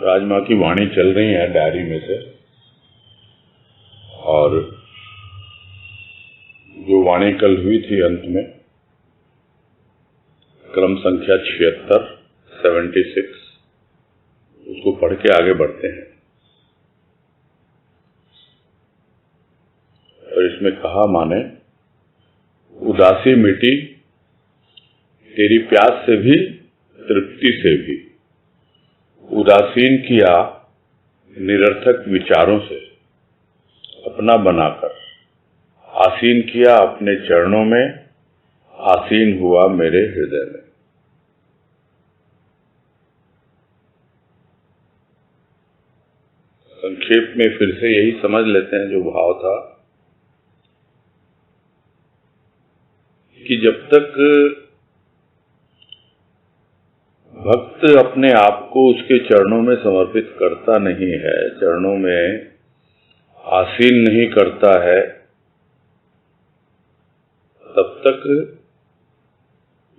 आज माँ की वाणी चल रही है डायरी में से, और जो वाणी कल हुई थी अंत में, क्रम संख्या 76, उसको पढ़ के आगे बढ़ते हैं। और इसमें कहा माने, उदासी मिटी तेरी प्यास से भी तृप्ति से भी, उदासीन किया निरर्थक विचारों से, अपना बनाकर आसीन किया अपने चरणों में, आसीन हुआ मेरे हृदय में। संक्षेप में फिर से यही समझ लेते हैं जो भाव था कि जब तक भक्त अपने आप को उसके चरणों में समर्पित करता नहीं है, चरणों में आसीन नहीं करता है, तब तक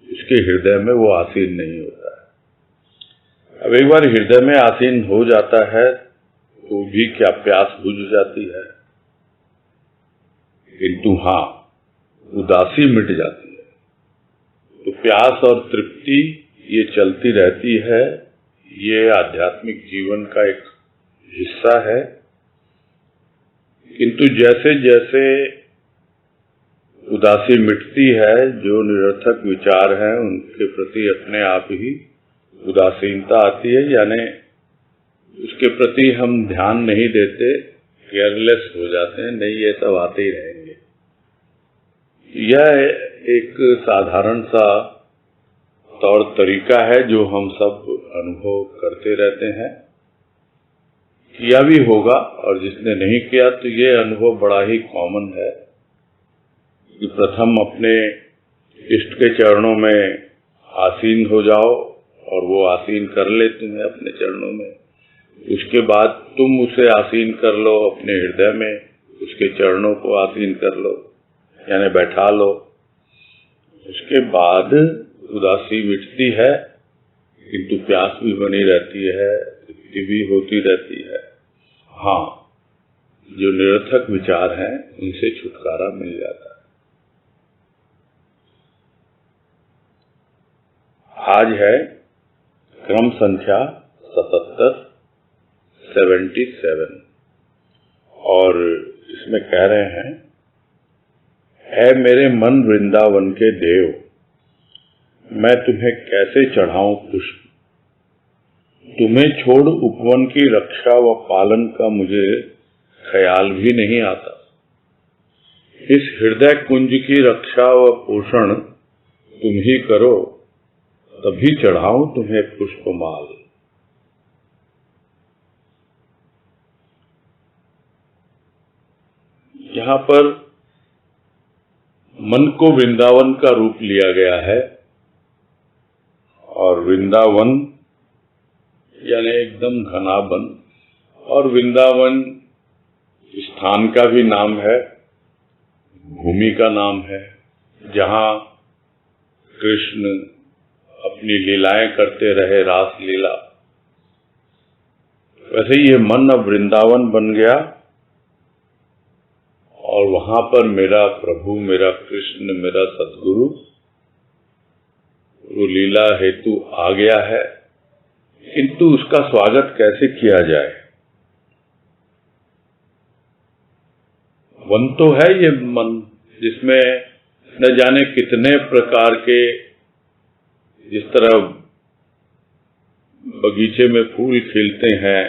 इसके हृदय में वो आसीन नहीं होता है। अब एक बार हृदय में आसीन हो जाता है तो भी क्या प्यास बुझ जाती है, किंतु हाँ, उदासी मिट जाती है। तो प्यास और तृप्ति ये चलती रहती है, ये आध्यात्मिक जीवन का एक हिस्सा है। किंतु जैसे जैसे उदासी मिटती है, जो निरर्थक विचार हैं उनके प्रति अपने आप ही उदासीनता आती है, यानी उसके प्रति हम ध्यान नहीं देते, केयरलेस हो जाते हैं, नहीं ये सब आते ही रहेंगे। यह एक साधारण सा तौर तरीका है जो हम सब अनुभव करते रहते हैं, किया भी होगा, और जिसने नहीं किया तो ये अनुभव बड़ा ही कॉमन है कि प्रथम अपने इष्ट के चरणों में आसीन हो जाओ और वो आसीन कर ले तुम्हें अपने चरणों में। उसके बाद तुम उसे आसीन कर लो अपने हृदय में, उसके चरणों को आसीन कर लो, यानी बैठा लो। उसके बाद उदासी मिटती है, किंतु प्यास भी बनी रहती है, तृप्ति भी होती रहती है। हाँ, जो निरर्थक विचार हैं उनसे छुटकारा मिल जाता है। आज है क्रम संख्या 77 और इसमें कह रहे हैं, ऐ मेरे मन वृंदावन के देव, मैं तुम्हें कैसे चढ़ाऊं पुष्प, तुम्हें छोड़ उपवन की रक्षा व पालन का मुझे ख्याल भी नहीं आता। इस हृदय कुंज की रक्षा व पोषण तुम ही करो, तभी चढ़ाऊं तुम्हें पुष्पमाल। यहाँ पर मन को वृंदावन का रूप लिया गया है, और वृंदावन यानी एकदम घना वन, और वृंदावन स्थान का भी नाम है, भूमि का नाम है, जहाँ कृष्ण अपनी लीलाएं करते रहे, रास लीला। वैसे ये मन अब वृंदावन बन गया, और वहां पर मेरा प्रभु, मेरा कृष्ण, मेरा सद्गुरु वो लीला हेतु आ गया है। किंतु उसका स्वागत कैसे किया जाए? वन तो है ये मन, जिसमें न जाने कितने प्रकार के, जिस तरह बगीचे में फूल खिलते हैं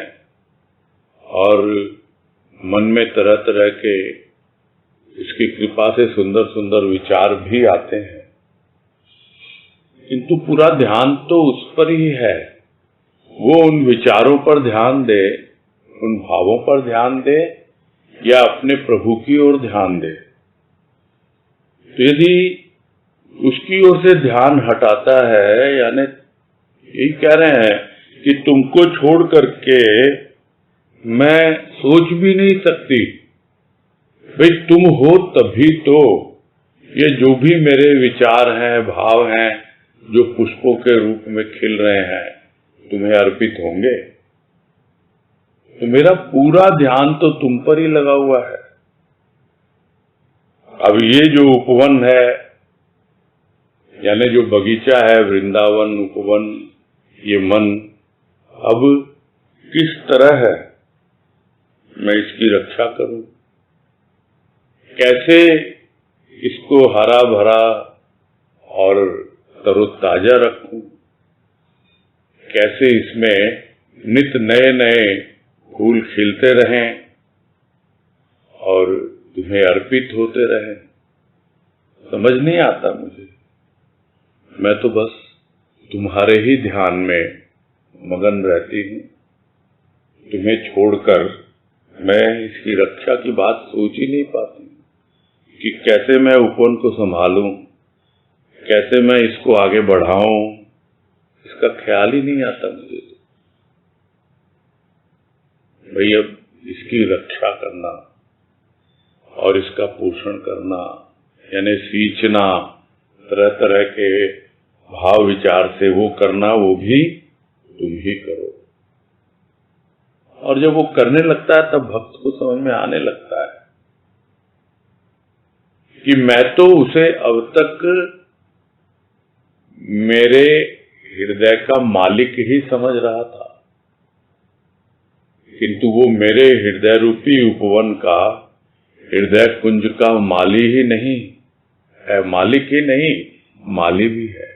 और मन में तरह तरह के इसकी कृपा से सुंदर सुंदर विचार भी आते हैं, किंतु पूरा ध्यान तो उस पर ही है। वो उन विचारों पर ध्यान दे, उन भावों पर ध्यान दे, या अपने प्रभु की ओर ध्यान दे। तो यदि उसकी ओर से ध्यान हटाता है, यानी यही कह रहे हैं कि तुमको छोड़ करके मैं सोच भी नहीं सकती। भाई तुम हो तभी तो ये जो भी मेरे विचार हैं, भाव हैं, जो पुष्पों के रूप में खिल रहे हैं, तुम्हें अर्पित होंगे। तो मेरा पूरा ध्यान तो तुम पर ही लगा हुआ है। अब ये जो उपवन है, यानी जो बगीचा है, वृंदावन उपवन, ये मन अब किस तरह है मैं इसकी रक्षा करूं, कैसे इसको हरा भरा और तरोताजा रखूं, कैसे इसमें नित नए नए फूल खिलते रहें और तुम्हें अर्पित होते रहें, समझ नहीं आता मुझे। मैं तो बस तुम्हारे ही ध्यान में मगन रहती हूँ। तुम्हें छोड़कर मैं इसकी रक्षा की बात सोच ही नहीं पाती कि कैसे मैं उपवन को संभालूं, कैसे मैं इसको आगे बढ़ाऊं, इसका ख्याल ही नहीं आता मुझे। भाई अब इसकी रक्षा करना और इसका पोषण करना, यानी सींचना, तरह तरह के भाव विचार से वो करना, वो भी तुम ही करो। और जब वो करने लगता है तब भक्त को समझ में आने लगता है कि मैं तो उसे अब तक मेरे हृदय का मालिक ही समझ रहा था, किंतु वो मेरे हृदय रूपी उपवन का, हृदय कुंज का माली ही नहीं है, मालिक ही नहीं, माली भी है।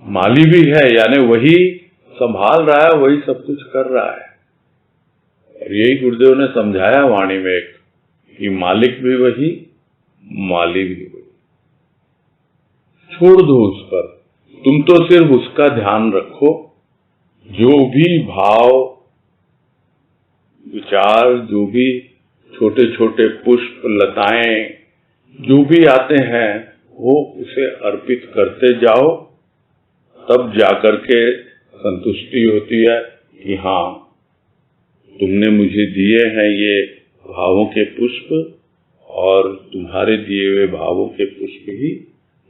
माली भी है, यानी वही संभाल रहा है, वही सब कुछ कर रहा है। और यही गुरुदेव ने समझाया वाणी में एक, कि मालिक भी वही, माली भी वही। छोड़ दो उस पर, तुम तो सिर्फ उसका ध्यान रखो। जो भी भाव विचार, जो भी छोटे छोटे पुष्प लताएं जो भी आते हैं, वो उसे अर्पित करते जाओ, तब जाकर के संतुष्टि होती है कि हाँ, तुमने मुझे दिए हैं ये भावों के पुष्प, और तुम्हारे दिए हुए भावों के पुष्प ही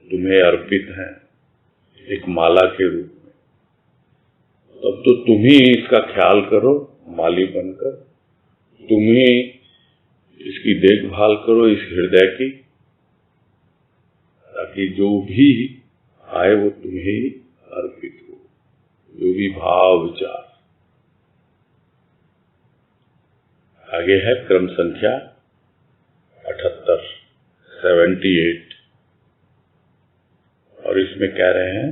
तुम्हें अर्पित हैं एक माला के रूप में। तब तो तुम ही इसका ख्याल करो माली बनकर, तुम ही इसकी देखभाल करो इस हृदय की, ताकि जो भी आए वो तुम्हें ही अर्पित हो, जो भी भाव विचार। आगे है क्रम संख्या 78, 78, और इसमें कह रहे हैं,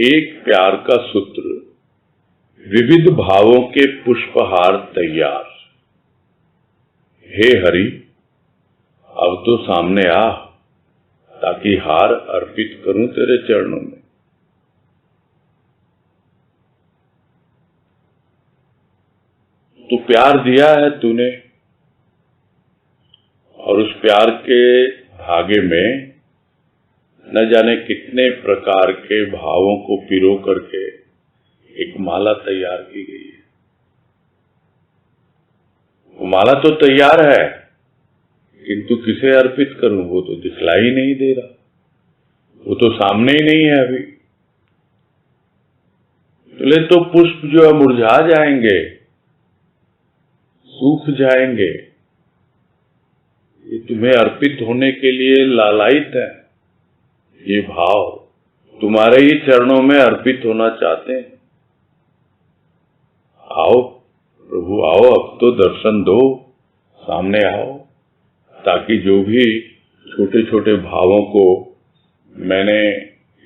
एक प्यार का सूत्र, विविध भावों के पुष्पहार तैयार। हे हरि, अब तो सामने आ, ताकि हार अर्पित करूं तेरे चरणों में। तो प्यार दिया है तूने, और उस प्यार के धागे में न जाने कितने प्रकार के भावों को पिरो करके एक माला तैयार की गई है। वो माला तो तैयार है, किंतु किसे अर्पित करूं वो तो दिखलाई नहीं दे रहा, वो तो सामने ही नहीं है अभी। चले तो पुष्प जो है मुरझा जाएंगे, सूख जाएंगे, ये तुम्हें अर्पित होने के लिए लालायित है। ये भाव तुम्हारे ही चरणों में अर्पित होना चाहते हैं। आओ प्रभु, आओ, अब तो दर्शन दो, सामने आओ, ताकि जो भी छोटे छोटे भावों को मैंने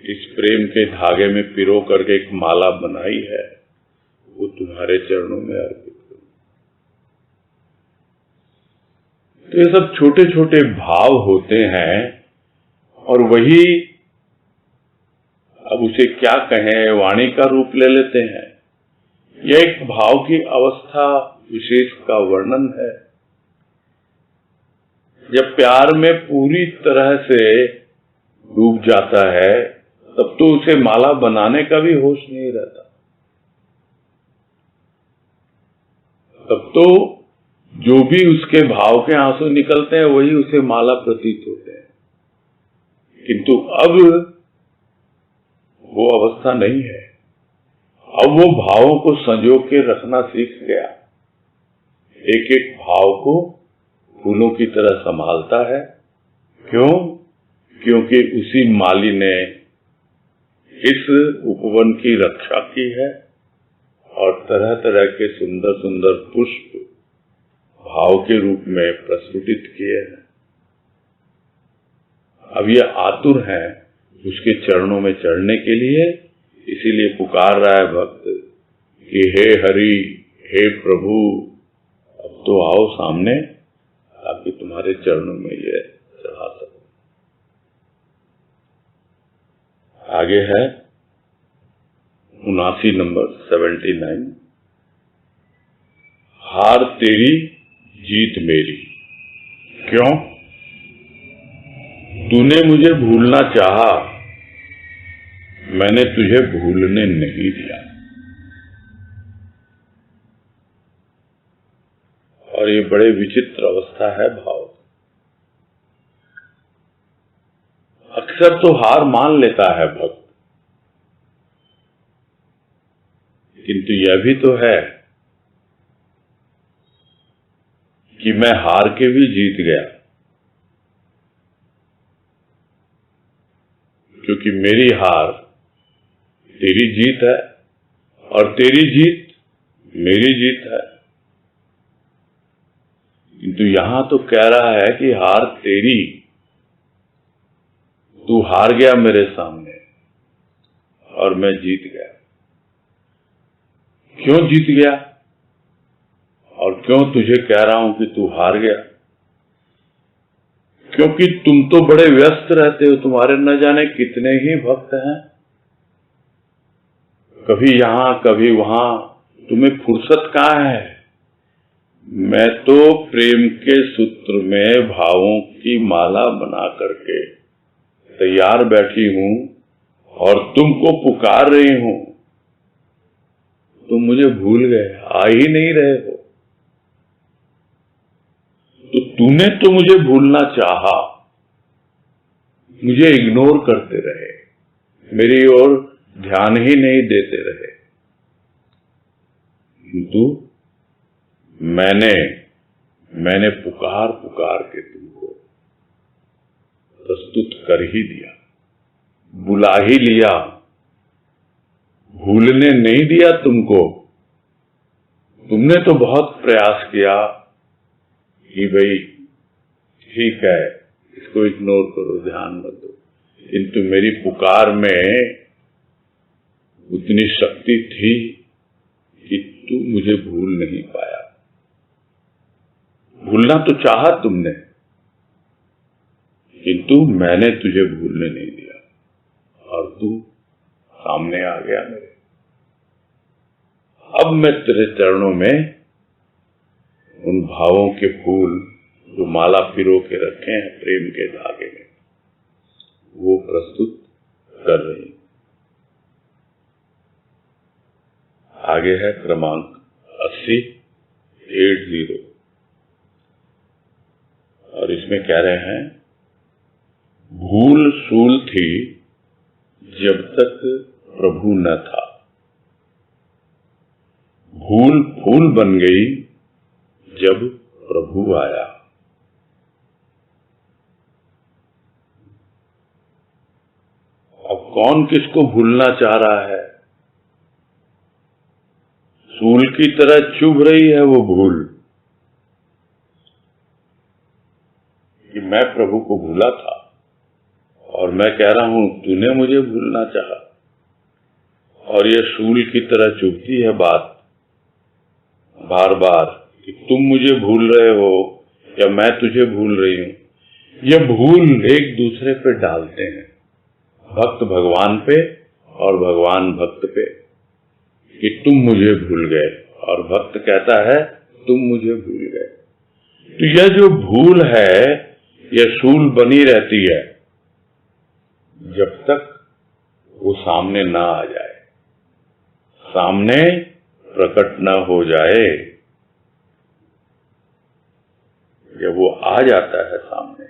इस प्रेम के धागे में पिरो करके एक माला बनाई है, वो तुम्हारे चरणों में अर्पित करूं। तो ये सब छोटे छोटे भाव होते हैं, और वही अब उसे क्या कहें, वाणी का रूप ले लेते हैं। यह एक भाव की अवस्था विशेष का वर्णन है। जब प्यार में पूरी तरह से डूब जाता है, तब तो उसे माला बनाने का भी होश नहीं रहता। तब तो जो भी उसके भाव के आंसू निकलते हैं वही उसे माला प्रतीत होते हैं। किंतु अब वो अवस्था नहीं है। अब वो भावों को संजो के रखना सीख गया, एक एक भाव को फूलों की तरह संभालता है। क्यों? क्योंकि उसी माली ने इस उपवन की रक्षा की है और तरह तरह के सुंदर सुंदर पुष्प भाव के रूप में प्रस्फुटित किए हैं। अब ये आतुर हैं उसके चरणों में चढ़ने के लिए, इसीलिए पुकार रहा है भक्त कि हे हरि, हे प्रभु, अब तो आओ सामने ताकि तुम्हारे चरणों में ये चढ़ा सकूं। आगे है 79 नंबर 79। हार तेरी जीत मेरी। क्यों? तूने मुझे भूलना चाहा, मैंने तुझे भूलने नहीं दिया। और ये बड़े विचित्र अवस्था है भाव। अक्सर तो हार मान लेता है भक्त, किंतु यह भी तो है कि मैं हार के भी जीत गया, क्योंकि मेरी हार तेरी जीत है और तेरी जीत मेरी जीत है। किंतु यहां तो कह रहा है कि हार तेरी, तू हार गया मेरे सामने और मैं जीत गया। क्यों जीत गया और क्यों तुझे कह रहा हूं कि तू हार गया? क्योंकि तुम तो बड़े व्यस्त रहते हो, तुम्हारे न जाने कितने ही भक्त हैं, कभी यहां कभी वहां, तुम्हें फुर्सत कहां है? मैं तो प्रेम के सूत्र में भावों की माला बना करके तैयार बैठी हूं और तुमको पुकार रही हूं, तुम मुझे भूल गए, आ ही नहीं रहे हो। तो तूने तो मुझे भूलना चाहा, मुझे इग्नोर करते रहे, मेरी ओर ध्यान ही नहीं देते रहे, किंतु मैंने पुकार पुकार के तुमको प्रस्तुत कर ही दिया, बुला ही लिया, भूलने नहीं दिया तुमको। तुमने तो बहुत प्रयास किया कि भाई ठीक है, इसको इग्नोर करो, ध्यान मत दो, किंतु मेरी पुकार में उतनी शक्ति थी कि तू मुझे भूल नहीं पाया। भूलना तो चाहा तुमने, किंतु मैंने तुझे भूलने नहीं दिया और तू सामने आ गया मेरे। अब मैं तेरे चरणों में उन भावों के फूल जो माला पिरो के रखे हैं प्रेम के धागे में, वो प्रस्तुत कर रही हूं। आगे है क्रमांक 80 और इसमें कह रहे हैं, भूल सूल थी जब तक प्रभु न था, भूल फूल बन गई जब प्रभु आया। अब कौन किसको भूलना चाह रहा है? सूल की तरह चुभ रही है वो भूल कि मैं प्रभु को भूला था और मैं कह रहा हूं तूने मुझे भूलना चाहा, और ये सूल की तरह चुभती है बात बार बार कि तुम मुझे भूल रहे हो या मैं तुझे भूल रही हूं। ये भूल एक दूसरे पे डालते हैं, भक्त भगवान पे और भगवान भक्त पे, कि तुम मुझे भूल गए, और भक्त कहता है तुम मुझे भूल गए। तो यह जो भूल है यह सूल बनी रहती है जब तक वो सामने ना आ जाए, सामने प्रकट न हो जाए। जब वो आ जाता है सामने,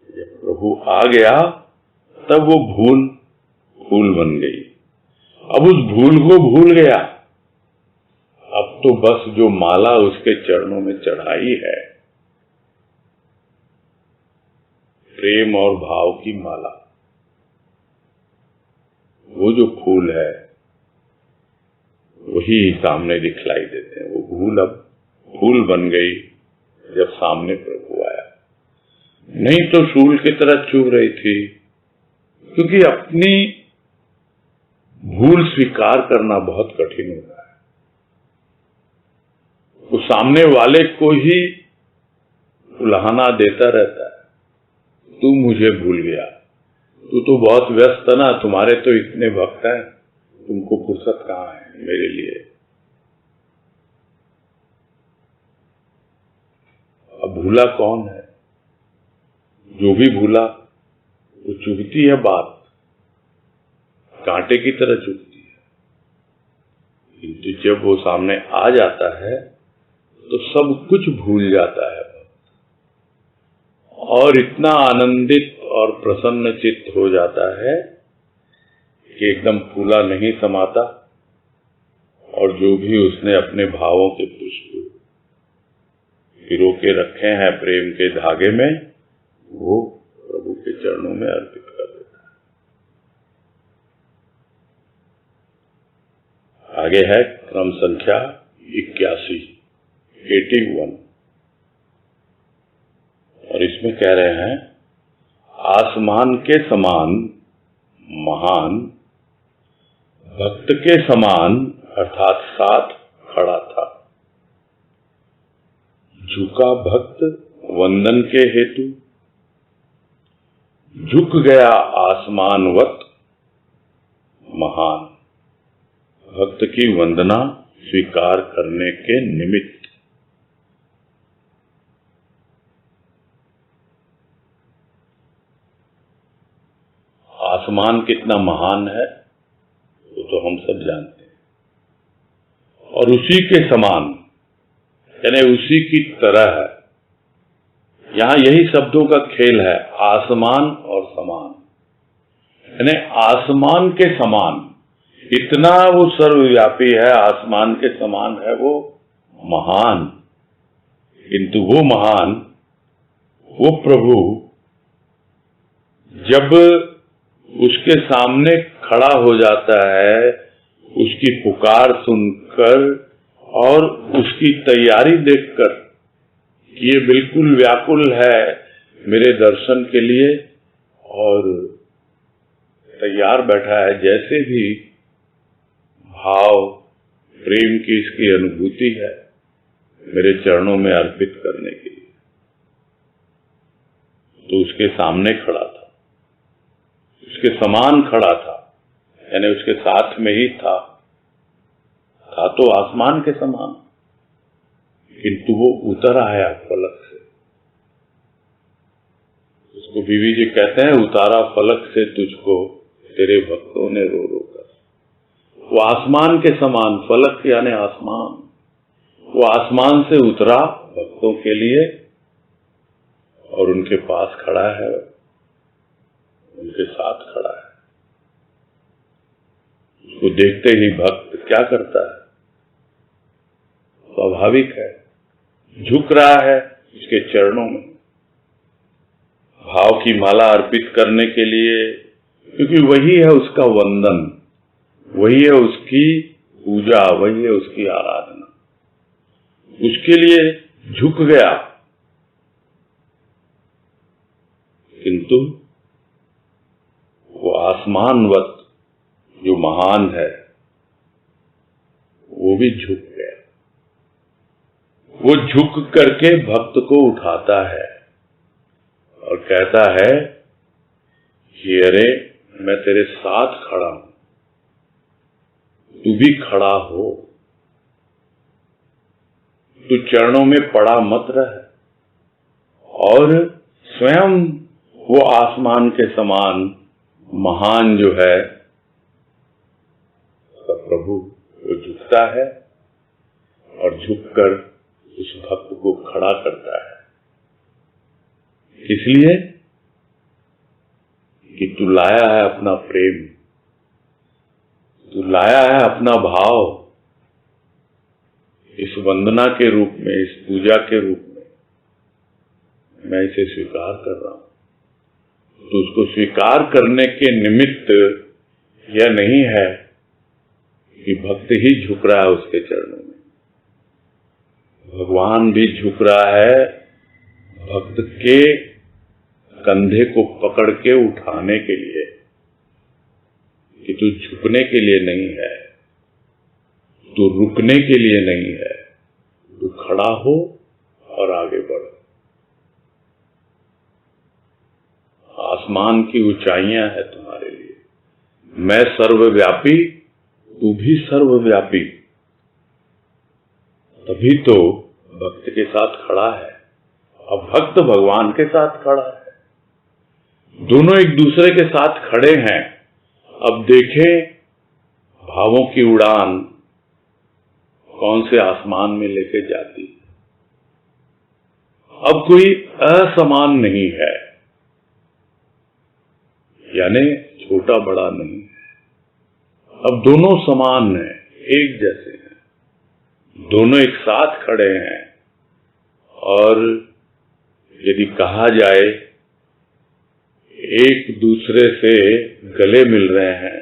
जब प्रभु आ गया, तब वो भूल फूल बन गई। अब उस भूल को भूल गया, अब तो बस जो माला उसके चरणों में चढ़ाई है, प्रेम और भाव की माला, वो जो फूल है वही सामने दिखलाई देते हैं। वो भूल अब फूल बन गई जब सामने प्रभु आया, नहीं तो शूल की तरह चुभ रही थी, क्योंकि अपनी भूल स्वीकार करना बहुत कठिन होता है। वो सामने वाले को ही उलाहना देता रहता है, तू मुझे भूल गया, तू तो बहुत व्यस्त है ना, तुम्हारे तो इतने भक्त हैं, तुमको फुर्सत कहाँ है मेरे लिए। अब भूला कौन है? जो भी भूला वो चुभती है, बात कांटे की तरह चुभती है, किंतु जब वो सामने आ जाता है तो सब कुछ भूल जाता है और इतना आनंदित और प्रसन्न चित्त हो जाता है कि एकदम फूला नहीं समाता, और जो भी उसने अपने भावों के पुष्प पिरो के रखे हैं प्रेम के धागे में, वो प्रभु के चरणों में अर्पित कर देता है। आगे है क्रम संख्या 81, और इसमें कह रहे हैं, आसमान के समान महान भक्त के समान अर्थात साथ खड़ा था, झुका भक्त वंदन के हेतु, झुक गया आसमानवत महान भक्त की वंदना स्वीकार करने के निमित्त। आसमान कितना महान है वो तो हम सब जानते हैं, और उसी के समान यानी उसी की तरह है। यहां यही शब्दों का खेल है, आसमान और समान, यानी आसमान के समान, इतना वो सर्वव्यापी है, आसमान के समान है वो महान, किंतु वो महान, वो प्रभु जब उसके सामने खड़ा हो जाता है, उसकी पुकार सुनकर और उसकी तैयारी देखकर, ये बिल्कुल व्याकुल है मेरे दर्शन के लिए और तैयार बैठा है, जैसे भी भाव प्रेम की इसकी अनुभूति है मेरे चरणों में अर्पित करने के लिए, तो उसके सामने खड़ा था, उसके समान खड़ा था, यानी उसके साथ में ही था तो आसमान के समान, किंतु वो उतर आया फलक से। उसको बीवी जी कहते हैं, उतारा फलक से तुझको तेरे भक्तों ने रो रो कर। वो आसमान के समान, फलक यानी आसमान, वो आसमान से उतरा भक्तों के लिए और उनके पास खड़ा है, उनके साथ खड़ा है। उसको देखते ही भक्त क्या करता है? स्वाभाविक है, झुक रहा है उसके चरणों में, भाव की माला अर्पित करने के लिए, क्योंकि वही है उसका वंदन, वही है उसकी पूजा, वही है उसकी आराधना। उसके लिए झुक गया, किंतु वो आसमानवत जो महान है वो भी झुक गया। वो झुक करके भक्त को उठाता है और कहता है कि अरे मैं तेरे साथ खड़ा हूं, तू भी खड़ा हो, तू चरणों में पड़ा मत रह। और स्वयं वो आसमान के समान महान जो है प्रभु, वो झुकता है और झुककर उस भक्त को खड़ा करता है, इसलिए कि तू लाया है अपना प्रेम, तू लाया है अपना भाव इस वंदना के रूप में, इस पूजा के रूप में, मैं इसे स्वीकार कर रहा हूं। तो उसको स्वीकार करने के निमित्त यह नहीं है कि भक्त ही झुक रहा है उसके चरणों में, भगवान भी झुक रहा है भक्त के कंधे को पकड़ के उठाने के लिए, कि तू झुकने के लिए नहीं है, तू रुकने के लिए नहीं है, तू खड़ा हो और आगे बढ़। आसमान की ऊंचाइयां है तुम्हारे लिए, मैं सर्वव्यापी, तू भी सर्वव्यापी। तभी तो भक्त के साथ खड़ा है, अब भक्त भगवान के साथ खड़ा है, दोनों एक दूसरे के साथ खड़े हैं। अब देखें भावों की उड़ान कौन से आसमान में लेके जाती है। अब कोई असमान नहीं है, यानी छोटा बड़ा नहीं है, अब दोनों समान हैं, एक जैसे हैं, दोनों एक साथ खड़े हैं। और यदि कहा जाए एक दूसरे से गले मिल रहे हैं,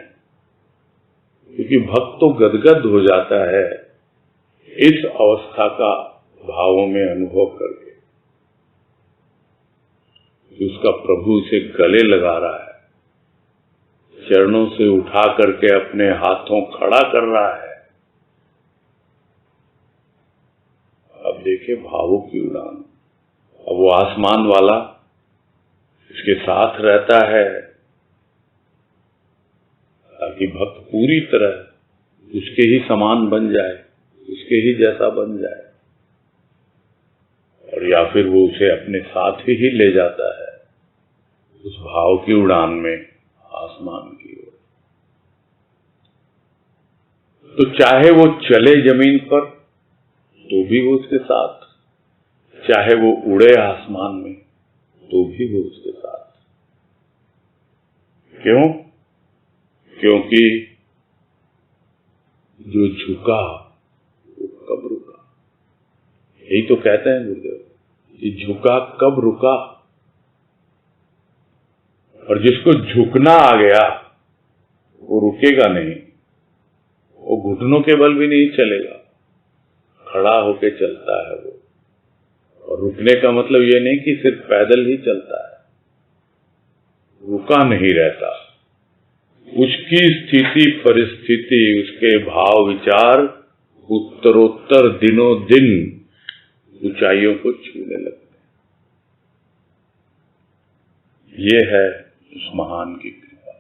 क्योंकि भक्त तो गदगद हो जाता है इस अवस्था का भावों में अनुभव करके, उसका प्रभु उसे गले लगा रहा है, चरणों से उठा करके अपने हाथों खड़ा कर रहा है। अब देखिए भावों की उड़ान, अब वो आसमान वाला इसके साथ रहता है ताकि भक्त पूरी तरह उसके ही समान बन जाए, उसके ही जैसा बन जाए, और या फिर वो उसे अपने साथ ही ले जाता है उस भाव की उड़ान में आसमान की ओर। तो चाहे वो चले जमीन पर तो भी वो उसके साथ, चाहे वो उड़े आसमान में तो भी वो उसके साथ। क्यों? क्योंकि जो झुका वो कब रुका। यही तो कहते हैं गुरुदेव कि झुका कब रुका। और जिसको झुकना आ गया वो रुकेगा नहीं, वो घुटनों के बल भी नहीं चलेगा, खड़ा होके चलता है वो। और रुकने का मतलब ये नहीं कि सिर्फ पैदल ही चलता है, रुका नहीं रहता। उसकी स्थिति परिस्थिति, उसके भाव विचार उत्तरोत्तर दिनों दिन ऊंचाइयों को छूने लगते हैं। ये है उस महान की कृपा।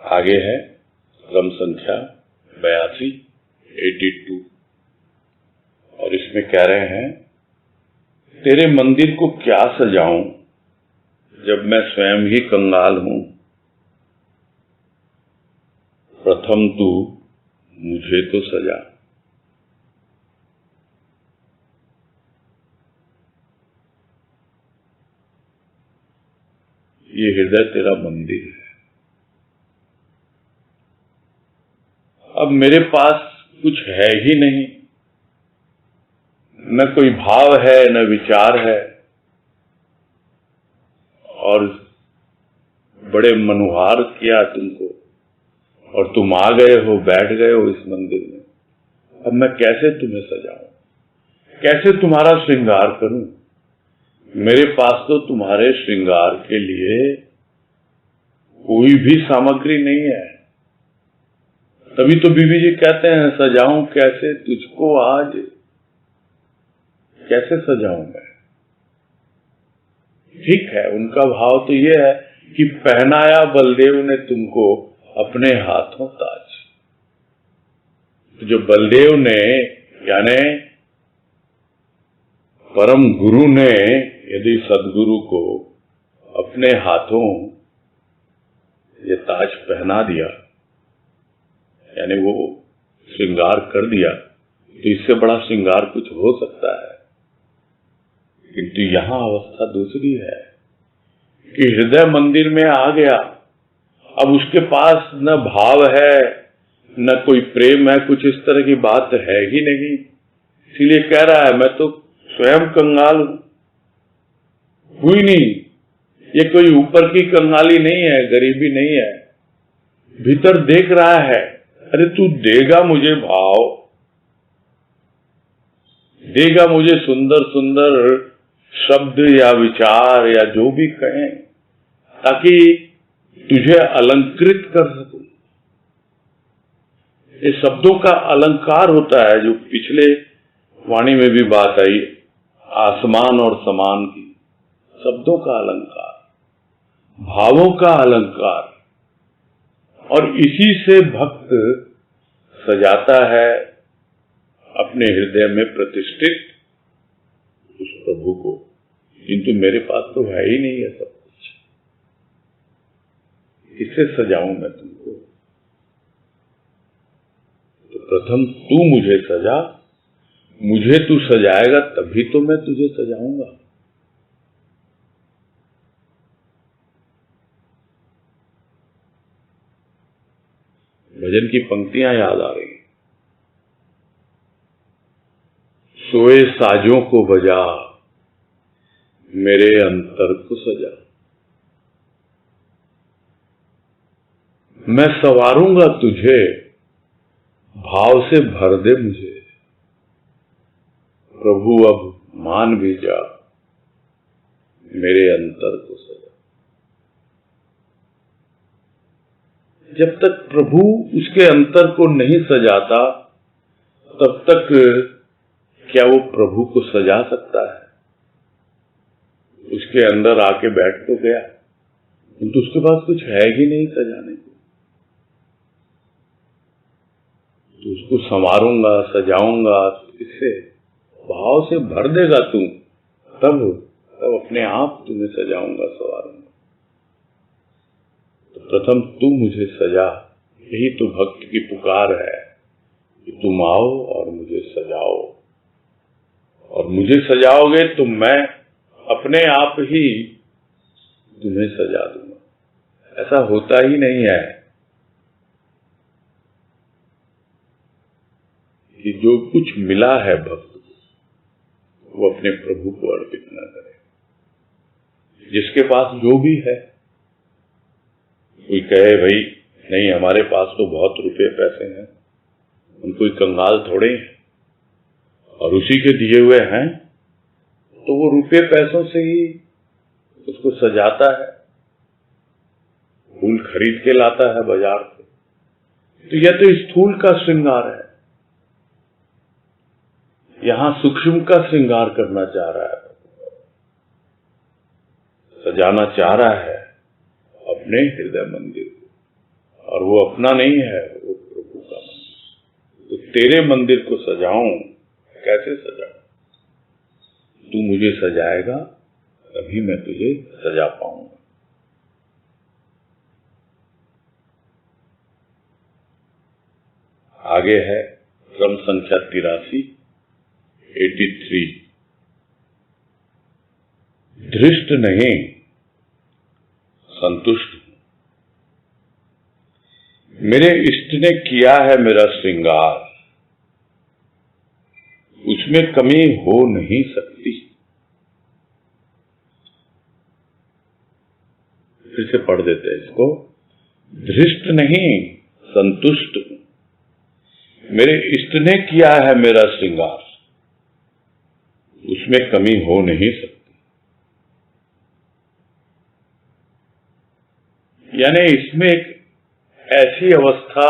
आगे है क्रम संख्या 82 और इसमें कह रहे हैं, तेरे मंदिर को क्या सजाऊं जब मैं स्वयं ही कंगाल हूं। प्रथम तू मुझे तो सजा। ये हृदय तेरा मंदिर है। अब मेरे पास कुछ है ही नहीं, न कोई भाव है न विचार है, और बड़े मनुहार किया तुमको और तुम आ गए हो, बैठ गए हो इस मंदिर में। अब मैं कैसे तुम्हें सजाऊं, कैसे तुम्हारा श्रृंगार करूं। मेरे पास तो तुम्हारे श्रृंगार के लिए कोई भी सामग्री नहीं है। तभी तो बीबी जी कहते हैं, सजाऊं कैसे तुझको आज, कैसे सजाऊं मैं। ठीक है, उनका भाव तो ये है कि पहनाया बलदेव ने तुमको अपने हाथों ताज। तो जो बलदेव ने यानी परम गुरु ने यदि सदगुरु को अपने हाथों ये ताज पहना दिया, यानी वो श्रृंगार कर दिया, तो इससे बड़ा श्रृंगार कुछ हो सकता है। किंतु यहां अवस्था दूसरी है कि हृदय मंदिर में आ गया, अब उसके पास न भाव है न कोई प्रेम है, कुछ इस तरह की बात है ही नहीं। इसीलिए कह रहा है मैं तो स्वयं कंगाल हूं, हुई नहीं। ये कोई ऊपर की कंगाली नहीं है, गरीबी नहीं है, भीतर देख रहा है, अरे तू देगा मुझे भाव, देगा मुझे सुंदर सुंदर शब्द या विचार या जो भी कहें, ताकि तुझे अलंकृत कर सकूं। ये शब्दों का अलंकार होता है, जो पिछले वाणी में भी बात आई, आसमान और समान की, शब्दों का अलंकार, भावों का अलंकार। और इसी से भक्त सजाता है अपने हृदय में प्रतिष्ठित उस प्रभु को। किंतु मेरे पास तो है ही नहीं है सब कुछ, किससे सजाऊं मैं तुमको? तो प्रथम तू मुझे सजा, मुझे तू सजाएगा तभी तो मैं तुझे सजाऊंगा। भजन की पंक्तियां याद आ रही, सोए साजों को बजा, मेरे अंतर को सजा, मैं संवारूंगा तुझे, भाव से भर दे मुझे, प्रभु अब मान भी जा, मेरे अंतर को सजा। जब तक प्रभु उसके अंतर को नहीं सजाता, तब तक क्या वो प्रभु को सजा सकता है? उसके अंदर आके बैठ तो गया, किंतु उसके पास कुछ है ही नहीं सजाने को। तो उसको संवारूंगा, सजाऊंगा, इससे भाव से भर देगा तू, तब अपने आप तुम्हें सजाऊंगा, संवारूंगा। तो प्रथम तू मुझे सजा, यही तो भक्त की पुकार है कि तुम आओ और मुझे सजाओ। और मुझे सजाओगे तो मैं अपने आप ही तुम्हें सजा दूंगा। ऐसा होता ही नहीं है कि जो कुछ मिला है भक्त को वो अपने प्रभु को अर्पित न करे। जिसके पास जो भी है, कोई कहे भाई नहीं हमारे पास तो बहुत रुपए पैसे हैं, हम कोई कंगाल थोड़े हैं, और उसी के दिए हुए हैं, तो वो रुपए पैसों से ही उसको सजाता है, फूल खरीद के लाता है बाजार से। तो यह तो स्थूल का श्रृंगार है, यहां सूक्ष्म का श्रृंगार करना चाह रहा है, सजाना चाह रहा है अपने हृदय मंदिर को, और वो अपना नहीं है, वो प्रभु का मंदिर। तो तेरे मंदिर को सजाऊं, कैसे सजाऊं? तू मुझे सजाएगा तभी मैं तुझे सजा पाऊंगा। आगे है क्रम संख्या 83 धृष्ट नहीं संतुष्ट हूं, मेरे इष्ट ने किया है मेरा श्रृंगार, उसमें कमी हो नहीं सकती। फिर से पढ़ देते हैं इसको, धृष्ट नहीं संतुष्ट हूं, मेरे इष्ट ने किया है मेरा श्रृंगार, उसमें कमी हो नहीं सकती। यानी इसमें एक ऐसी अवस्था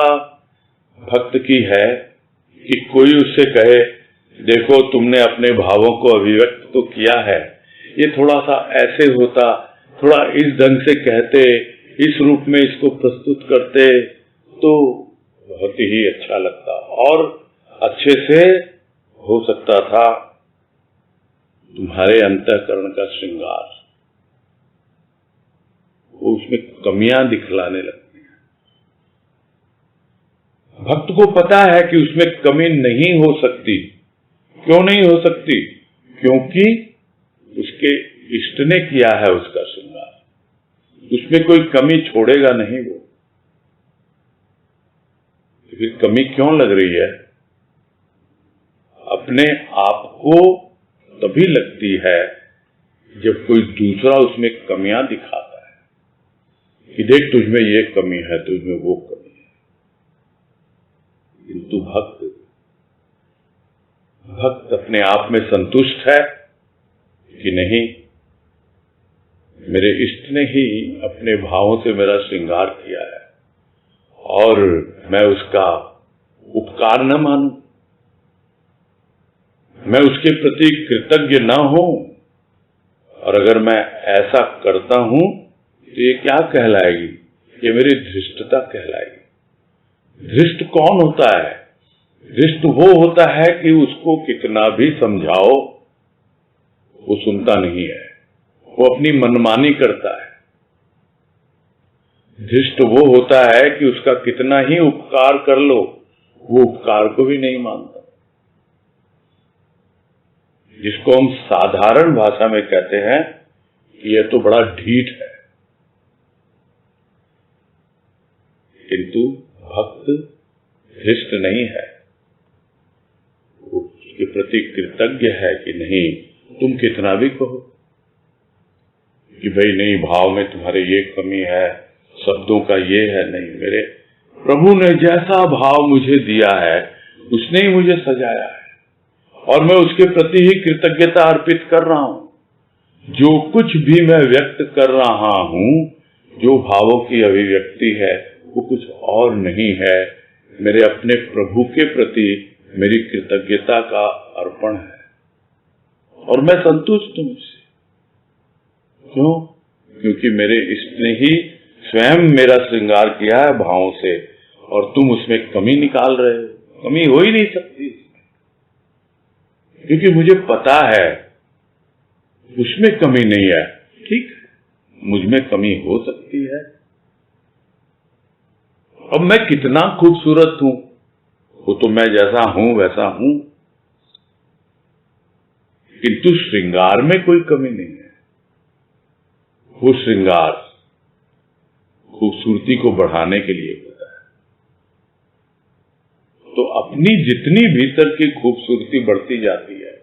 भक्त की है कि कोई उससे कहे देखो तुमने अपने भावों को अभिव्यक्त तो किया है, ये थोड़ा सा ऐसे होता, थोड़ा इस ढंग से कहते, इस रूप में इसको प्रस्तुत करते तो बहुत ही अच्छा लगता और अच्छे से हो सकता था तुम्हारे अंतःकरण का श्रृंगार। वो उसमें कमियां दिखलाने लगती हैं। भक्त को पता है कि उसमें कमी नहीं हो सकती। क्यों नहीं हो सकती? क्योंकि उसके इष्ट ने किया है उसका श्रृंगार। उसमें कोई कमी छोड़ेगा नहीं वो। तो फिर कमी क्यों लग रही है? अपने आप को तभी लगती है जब कोई दूसरा उसमें कमियां दिखाता है कि देख तुझमें ये कमी है, तुझमें वो कमी है। किंतु भक्त अपने आप में संतुष्ट है कि नहीं, मेरे इष्ट ने ही अपने भावों से मेरा श्रृंगार किया है और मैं उसका उपकार न मानूं, मैं उसके प्रति कृतज्ञ न हूं। और अगर मैं ऐसा करता हूं तो ये क्या कहलाएगी? ये मेरी धृष्टता कहलाएगी। धृष्ट कौन होता है? धृष्ट वो होता है कि उसको कितना भी समझाओ वो सुनता नहीं है, वो अपनी मनमानी करता है। धृष्ट वो होता है कि उसका कितना ही उपकार कर लो वो उपकार को भी नहीं मानता, जिसको हम साधारण भाषा में कहते हैं कि यह तो बड़ा ढीठ है। किंतु भक्त धृष्ट नहीं है, वो उसके प्रति कृतज्ञ है कि नहीं, तुम कितना भी कहो कि भाई नहीं, भाव में तुम्हारे ये कमी है, शब्दों का ये है, नहीं, मेरे प्रभु ने जैसा भाव मुझे दिया है उसने ही मुझे सजाया है और मैं उसके प्रति ही कृतज्ञता अर्पित कर रहा हूं। जो कुछ भी मैं व्यक्त कर रहा हूं, जो भावों की अभिव्यक्ति है, वो कुछ और नहीं है, मेरे अपने प्रभु के प्रति मेरी कृतज्ञता का अर्पण है और मैं संतुष्ट हूं उससे। क्यों? क्योंकि मेरे इष्ट ने ही स्वयं मेरा श्रृंगार किया है भावों से और तुम उसमें कमी निकाल रहे हो। कमी हो ही नहीं सकती, क्योंकि मुझे पता है उसमें कमी नहीं है। ठीक, मुझमें कमी हो सकती है। अब मैं कितना खूबसूरत हूं, वो तो मैं जैसा हूं वैसा हूं, किंतु श्रृंगार में कोई कमी नहीं है। वो श्रृंगार खूबसूरती को बढ़ाने के लिए होता है। तो अपनी जितनी भीतर की खूबसूरती बढ़ती जाती है,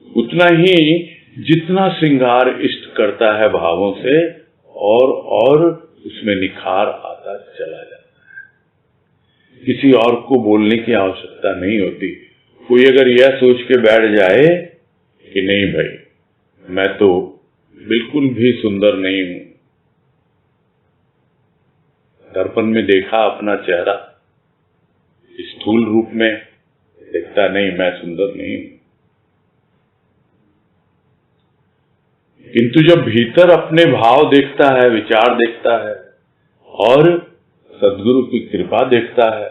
उतना ही जितना श्रृंगार इष्ट करता है भावों से और उसमें निखार आता चला जाता है। किसी और को बोलने की आवश्यकता नहीं होती। कोई अगर यह सोच के बैठ जाए कि नहीं भाई, मैं तो बिल्कुल भी सुंदर नहीं हूं, दर्पण में देखा अपना चेहरा, स्थूल रूप में देखता नहीं, मैं सुंदर नहीं हूं, किंतु जब भीतर अपने भाव देखता है, विचार देखता है और सद्गुरु की कृपा देखता है,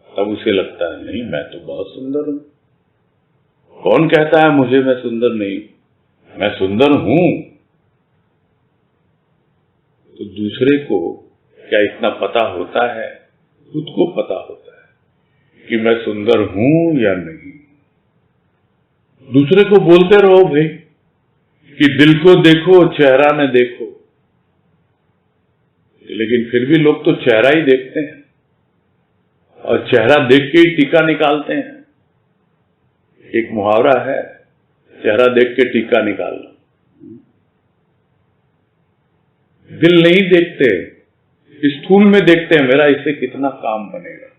तब उसे लगता है नहीं, मैं तो बहुत सुंदर हूं। कौन कहता है मुझे मैं सुंदर नहीं? मैं सुंदर हूं। तो दूसरे को क्या इतना पता होता है? खुद को पता होता है कि मैं सुंदर हूं या नहीं। दूसरे को बोलते रहो भाई कि दिल को देखो, चेहरा न देखो, लेकिन फिर भी लोग तो चेहरा ही देखते हैं और चेहरा देख के ही टीका निकालते हैं। एक मुहावरा है, चेहरा देख के टीका निकालना। दिल नहीं देखते, स्थूल में देखते हैं, मेरा इससे कितना काम बनेगा।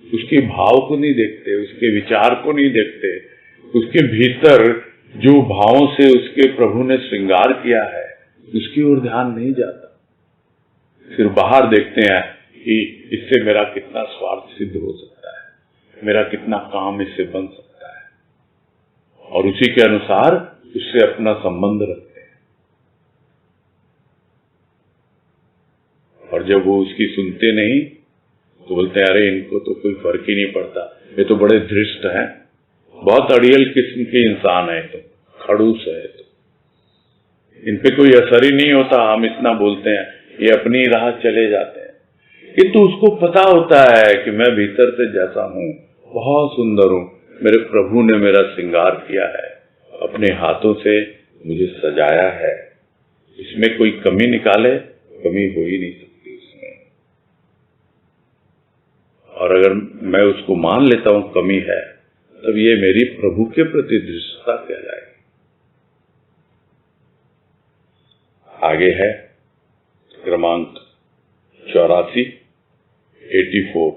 उसके भाव को नहीं देखते, उसके विचार को नहीं देखते, उसके भीतर जो भावों से उसके प्रभु ने श्रृंगार किया है उसकी ओर ध्यान नहीं जाता। फिर बाहर देखते हैं कि इससे मेरा कितना स्वार्थ सिद्ध हो सकता है, मेरा कितना काम इससे बन सकता है, और उसी के अनुसार उससे अपना संबंध रखते हैं। और जब वो उसकी सुनते नहीं तो बोलते हैं अरे इनको तो कोई फर्क ही नहीं पड़ता, ये तो बड़े धृष्ट हैं, बहुत अड़ियल किस्म के इंसान है, तो खड़ूस है, तो इन पे कोई असर ही नहीं होता, हम इतना बोलते हैं, ये अपनी राह चले जाते हैं। किंतु उसको पता होता है कि मैं भीतर से जैसा हूं बहुत सुंदर हूं, मेरे प्रभु ने मेरा श्रृंगार किया है, अपने हाथों से मुझे सजाया है, इसमें कोई कमी निकाले, कमी हो ही नहीं सकती उसमें। और अगर मैं उसको मान लेता हूं कमी है, तब ये मेरी प्रभु के प्रति दृष्टता कहलाएगी। आगे है क्रमांक 84, 84।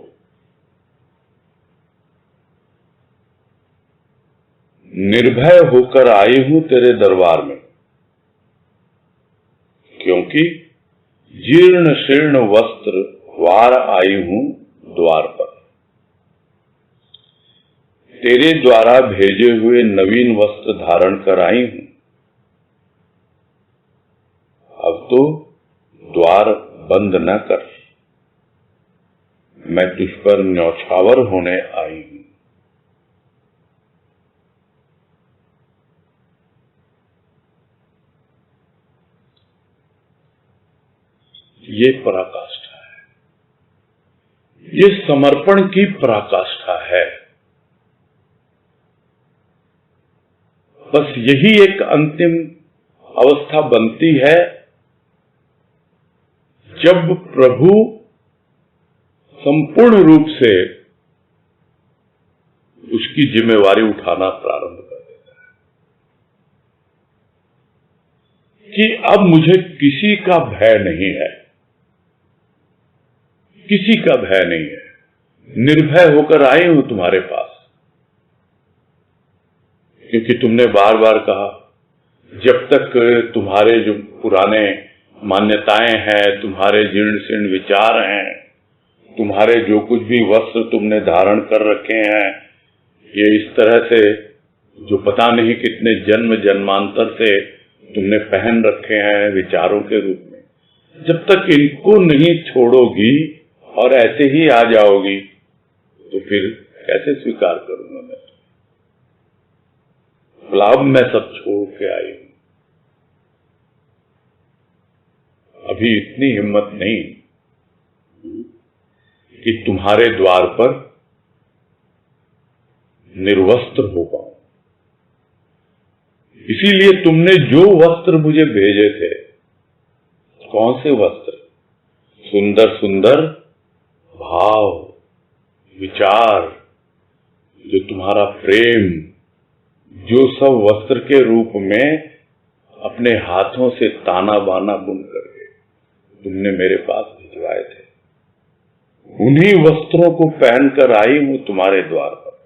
निर्भय होकर आई हूं तेरे दरबार में, क्योंकि जीर्ण शीर्ण वस्त्र वार आई हूं द्वार पर। तेरे द्वारा भेजे हुए नवीन वस्त्र धारण कर आई हूं। अब तो द्वार बंद न कर, मैं तुझ पर न्यौछावर होने आई हूं। ये पराकाष्ठा है, ये समर्पण की पराकाष्ठा है। बस यही एक अंतिम अवस्था बनती है जब प्रभु संपूर्ण रूप से उसकी जिम्मेवारी उठाना प्रारंभ कर देता है कि अब मुझे किसी का भय नहीं है, किसी का भय नहीं है। निर्भय होकर आई हूं तुम्हारे पास, क्योंकि तुमने बार बार कहा जब तक तुम्हारे जो पुराने मान्यताएं हैं, तुम्हारे जीर्ण शीर्ण विचार हैं, तुम्हारे जो कुछ भी वस्त्र तुमने धारण कर रखे हैं, ये इस तरह से जो पता नहीं कितने जन्म जन्मांतर से तुमने पहन रखे हैं विचारों के रूप में, जब तक इनको नहीं छोड़ोगी और ऐसे ही आ जाओगी तो फिर कैसे स्वीकार करूंगा मैं? अब मैं सब छोड़ के आई हूं। अभी इतनी हिम्मत नहीं कि तुम्हारे द्वार पर निर्वस्त्र हो पाऊं। इसीलिए तुमने जो वस्त्र मुझे भेजे थे, कौन से वस्त्र? सुंदर सुंदर भाव, विचार, जो तुम्हारा प्रेम, जो सब वस्त्र के रूप में अपने हाथों से ताना बाना बुन करके तुमने मेरे पास भिजवाए थे, उन्हीं वस्त्रों को पहनकर आई हूं तुम्हारे द्वार पर।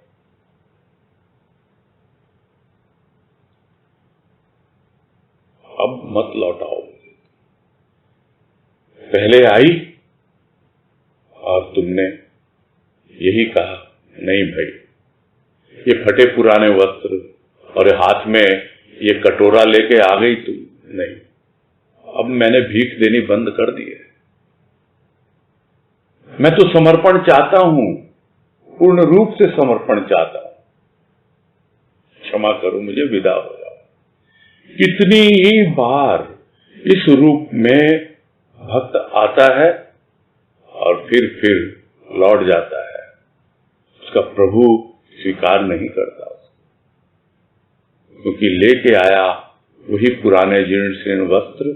अब मत लौटाओ। पहले आई और तुमने यही कहा, नहीं भाई, ये फटे पुराने वस्त्र और हाथ में ये कटोरा लेके आ गई तुम। नहीं, अब मैंने भीख देनी बंद कर दी है। मैं तो समर्पण चाहता हूं, पूर्ण रूप से समर्पण चाहता हूं। क्षमा करो, मुझे विदा हो जाओ। कितनी ही बार इस रूप में भक्त आता है और फिर लौट जाता है, उसका प्रभु स्वीकार नहीं करता, क्योंकि लेके आया वही पुराने जीर्ण शीर्ण वस्त्र,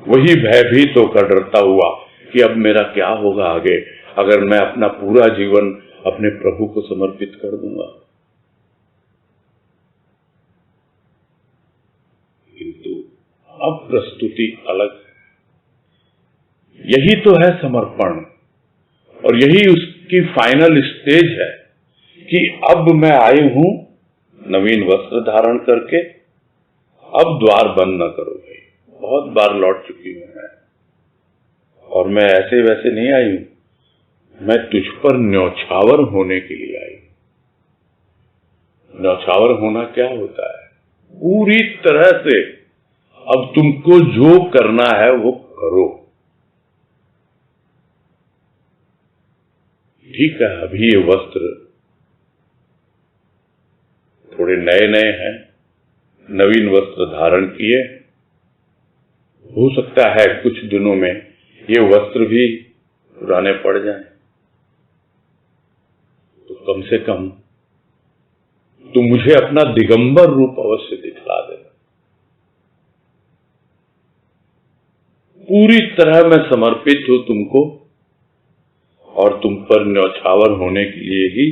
वही भयभीत होकर डरता हुआ कि अब मेरा क्या होगा आगे अगर मैं अपना पूरा जीवन अपने प्रभु को समर्पित कर दूंगा। किंतु अब प्रस्तुति अलग है। यही तो है समर्पण, और यही उसकी फाइनल स्टेज है कि अब मैं आई हूं नवीन वस्त्र धारण करके, अब द्वार बंद न करो भाई। बहुत बार लौट चुकी हूं मैं, और मैं ऐसे वैसे नहीं आई हूं, मैं तुझ पर न्यौछावर होने के लिए आई हूं। न्यौछावर होना क्या होता है? पूरी तरह से अब तुमको जो करना है वो करो। ठीक है, अभी ये वस्त्र थोड़े नए नए हैं, नवीन वस्त्र धारण किए, हो सकता है कुछ दिनों में ये वस्त्र भी पुराने पड़ जाएं, तो कम से कम तुम मुझे अपना दिगंबर रूप अवश्य दिखला देना। पूरी तरह मैं समर्पित हूं तुमको और तुम पर न्यौछावर होने के लिए ही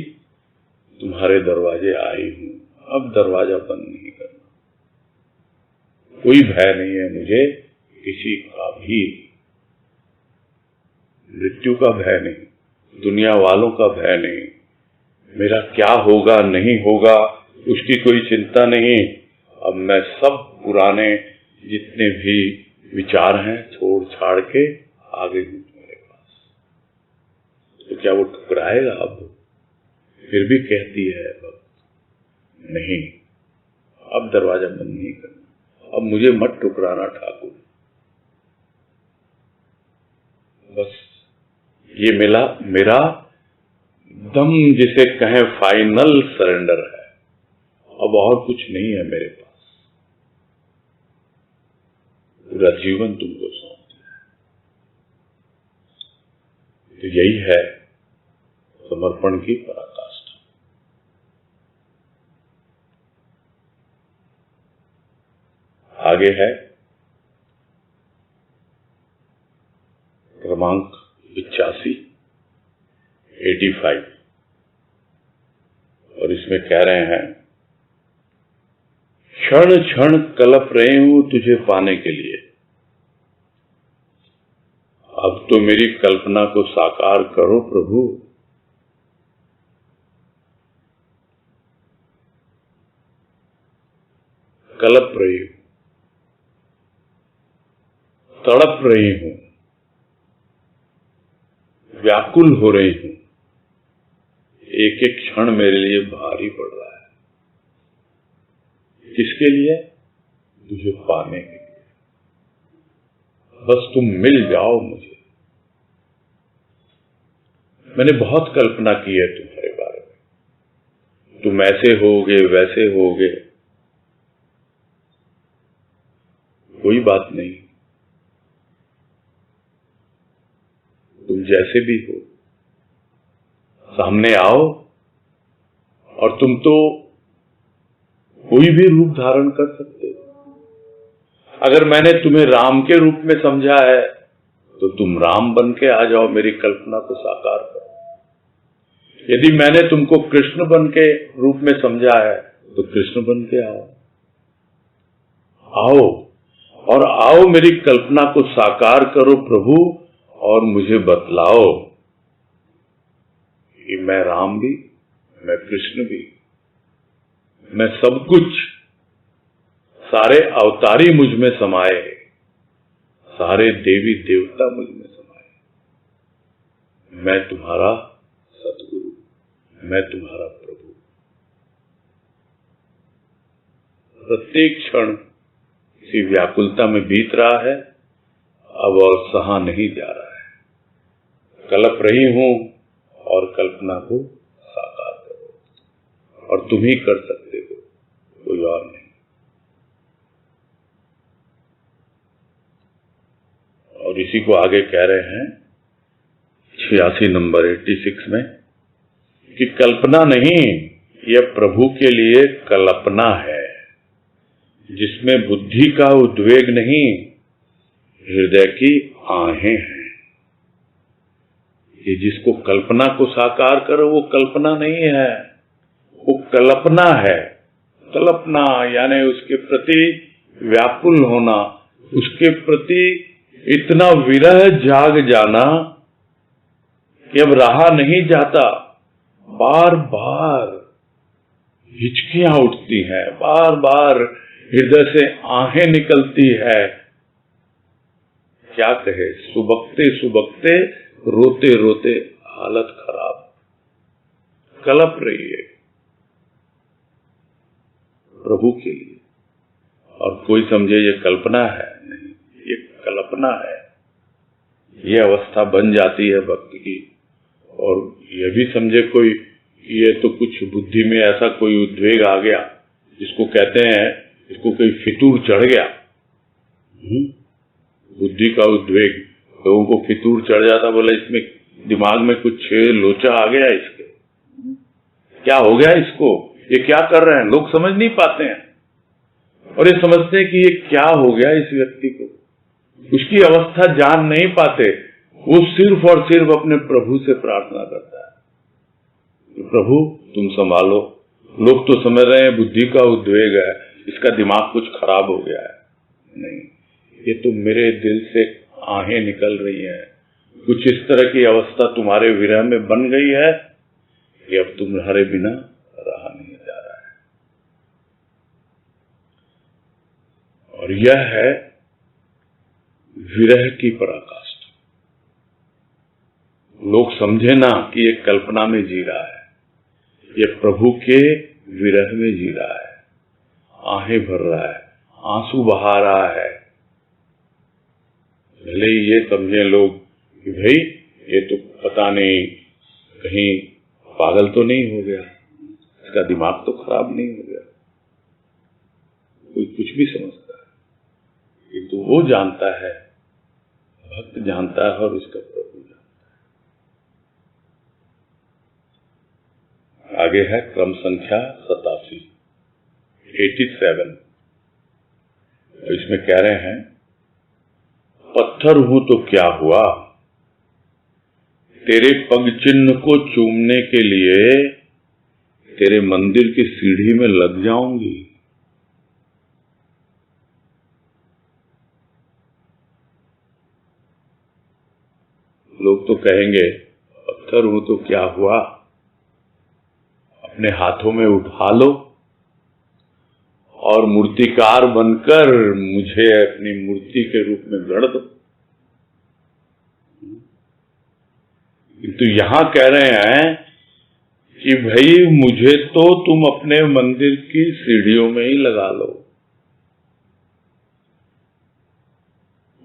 तुम्हारे दरवाजे आई हूं। अब दरवाजा बंद नहीं करना। कोई भय नहीं है मुझे, किसी का भी। मृत्यु का भय नहीं, दुनिया वालों का भय नहीं, मेरा क्या होगा नहीं होगा उसकी कोई चिंता नहीं। अब मैं सब पुराने जितने भी विचार हैं छोड़ छाड़ के आ गई हूं तुम्हारे पास। तो क्या वो ठुकराएगा? अब फिर भी कहती है भक्त, नहीं, अब दरवाजा बंद नहीं करना, अब मुझे मत ठुकराना ठाकुर। बस ये मिला मेरा दम जिसे कहें फाइनल सरेंडर है। अब और कुछ नहीं है मेरे पास, पूरा जीवन तुमको सौंप दिया है। तो यही है समर्पण की पराकाष्ठा। आगे है क्रमांक 85 और इसमें कह रहे हैं, क्षण क्षण कलप रहे हूं तुझे पाने के लिए, अब तो मेरी कल्पना को साकार करो प्रभु। कलप रही हूं, तड़प रही हूं, व्याकुल हो रही हूं, एक एक क्षण मेरे लिए भारी पड़ रहा है। किसके लिए? तुझे पाने के लिए। बस तुम मिल जाओ मुझे। मैंने बहुत कल्पना की है तुम्हारे बारे में, तुम ऐसे होगे वैसे होगे। कोई बात नहीं, तुम जैसे भी हो सामने आओ, और तुम तो कोई भी रूप धारण कर सकते हो। अगर मैंने तुम्हें राम के रूप में समझा है तो तुम राम बन के आ जाओ, मेरी कल्पना को साकार करो। यदि मैंने तुमको कृष्ण बन के रूप में समझा है तो कृष्ण बन के आओ। आओ और आओ, मेरी कल्पना को साकार करो प्रभु, और मुझे बतलाओ कि मैं राम भी, मैं कृष्ण भी, मैं सब कुछ, सारे अवतारी मुझ में समाये, सारे देवी देवता मुझ में समाये। मैं तुम्हारा सतगुरु, मैं तुम्हारा प्रभु। प्रत्येक क्षण इसी व्याकुलता में बीत रहा है, अब और सहा नहीं जा रहा है। कलप रही हूं और कल्पना को साकार करो, और तुम ही कर सकते हो, कोई और नहीं। और इसी को आगे कह रहे हैं 86 नंबर 86 में कि कल्पना नहीं, यह प्रभु के लिए कल्पना है, जिसमें बुद्धि का उद्वेग नहीं, हृदय की आहें हैं। ये जिसको कल्पना को साकार करो वो कल्पना नहीं है, वो कल्पना है। कल्पना यानी उसके प्रति व्याकुल होना, उसके प्रति इतना विरह जाग जाना कि अब रहा नहीं जाता। बार बार हिचकियां उठती हैं, बार बार हृदय से आहें निकलती है। क्या कहे, सुबकते सुबकते रोते रोते हालत खराब, कलप रही है प्रभु के लिए। और कोई समझे ये कल्पना है, नहीं, ये कल्पना है। ये अवस्था बन जाती है भक्ति की। और ये भी समझे कोई, ये तो कुछ बुद्धि में ऐसा कोई उद्वेग आ गया, जिसको कहते हैं, इसको कोई फितूर चढ़ गया। बुद्धि का उद्वेग, लोगों को फितूर चढ़ जाता, बोला इसमें दिमाग में कुछ लोचा आ गया, इसके क्या हो गया, इसको ये क्या कर रहे हैं। लोग समझ नहीं पाते हैं, और ये समझते हैं कि ये क्या हो गया इस व्यक्ति को, उसकी अवस्था जान नहीं पाते, वो सिर्फ और सिर्फ अपने प्रभु से प्रार्थना करता है, प्रभु तुम संभालो। लोग तो समझ रहे हैं बुद्धि का उद्वेग है, इसका दिमाग कुछ खराब हो गया है। नहीं, ये तो मेरे दिल से आहें निकल रही हैं, कुछ इस तरह की अवस्था तुम्हारे विरह में बन गई है कि अब तुम्हारे बिना रहा नहीं जा रहा है। और यह है विरह की पराकाष्ठा। लोग समझे ना कि ये कल्पना में जी रहा है, ये प्रभु के विरह में जी रहा है, आहें भर रहा है, आंसू बहा रहा है। भले ही ये समझे लोग कि भाई ये तो पता नहीं कहीं पागल तो नहीं हो गया, इसका दिमाग तो खराब नहीं हो गया, कोई कुछ भी समझता है, किंतु वो जानता है, भक्त जानता है और उसका प्रभु जानता है। आगे है क्रम संख्या 87, 87। इसमें कह रहे हैं, पत्थर हूं तो क्या हुआ, तेरे पग चिन्ह को चूमने के लिए तेरे मंदिर की सीढ़ी में लग जाऊंगी। लोग तो कहेंगे पत्थर हूं तो क्या हुआ, अपने हाथों में उठा लो और मूर्तिकार बनकर मुझे अपनी मूर्ति के रूप में गढ़ दो। किंतु यहां कह रहे हैं कि भाई मुझे तो तुम अपने मंदिर की सीढ़ियों में ही लगा लो।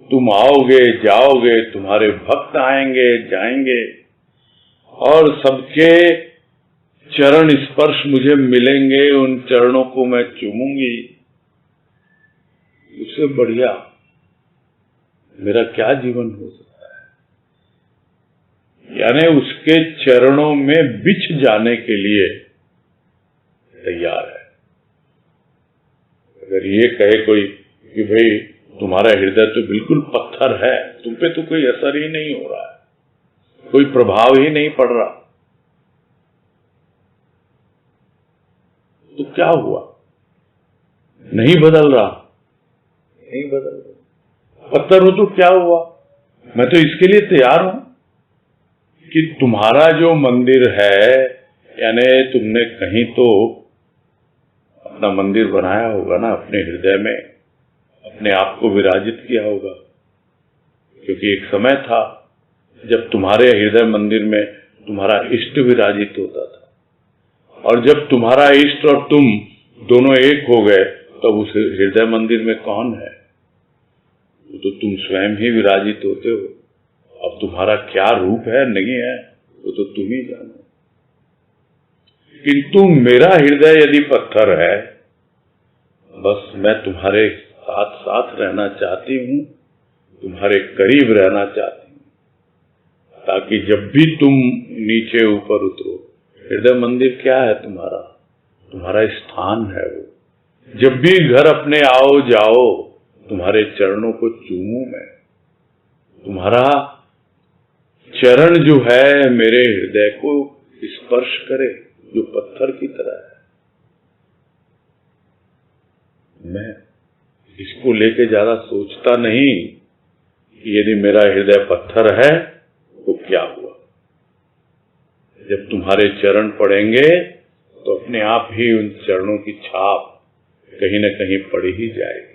तुम आओगे जाओगे, तुम्हारे भक्त आएंगे जाएंगे और सबके चरण स्पर्श मुझे मिलेंगे, उन चरणों को मैं चूमूंगी। उससे बढ़िया मेरा क्या जीवन हो सकता है। यानी उसके चरणों में बिछ जाने के लिए तैयार है। अगर ये कहे कोई कि भाई तुम्हारा हृदय तो बिल्कुल पत्थर है, तुम पे तो कोई असर ही नहीं हो रहा है, कोई प्रभाव ही नहीं पड़ रहा, तो क्या हुआ? नहीं बदल रहा, नहीं बदल रहा। पत्थर हो तो क्या हुआ? मैं तो इसके लिए तैयार हूं कि तुम्हारा जो मंदिर है, यानी तुमने कहीं तो अपना मंदिर बनाया होगा ना, अपने हृदय में अपने आप को विराजित किया होगा। क्योंकि एक समय था जब तुम्हारे हृदय मंदिर में तुम्हारा इष्ट विराजित होता था, और जब तुम्हारा इष्ट और तुम दोनों एक हो गए तब उस हृदय मंदिर में कौन है? तो तुम स्वयं ही विराजित होते हो। अब तुम्हारा क्या रूप है नहीं है वो तो तुम ही जानो। किंतु मेरा हृदय यदि पत्थर है, बस मैं तुम्हारे साथ साथ रहना चाहती हूं, तुम्हारे करीब रहना चाहती हूं, ताकि जब भी तुम नीचे ऊपर उतरो, हृदय मंदिर क्या है तुम्हारा? तुम्हारा स्थान है वो। जब भी घर अपने आओ जाओ, तुम्हारे चरणों को चूमूं मैं। तुम्हारा चरण जो है मेरे हृदय को स्पर्श करे, जो पत्थर की तरह है। मैं इसको लेके ज्यादा सोचता नहीं कि यदि मेरा हृदय पत्थर है तो क्या हुआ। जब तुम्हारे चरण पड़ेंगे तो अपने आप ही उन चरणों की छाप कहीं न कहीं पड़ ही जाएगी।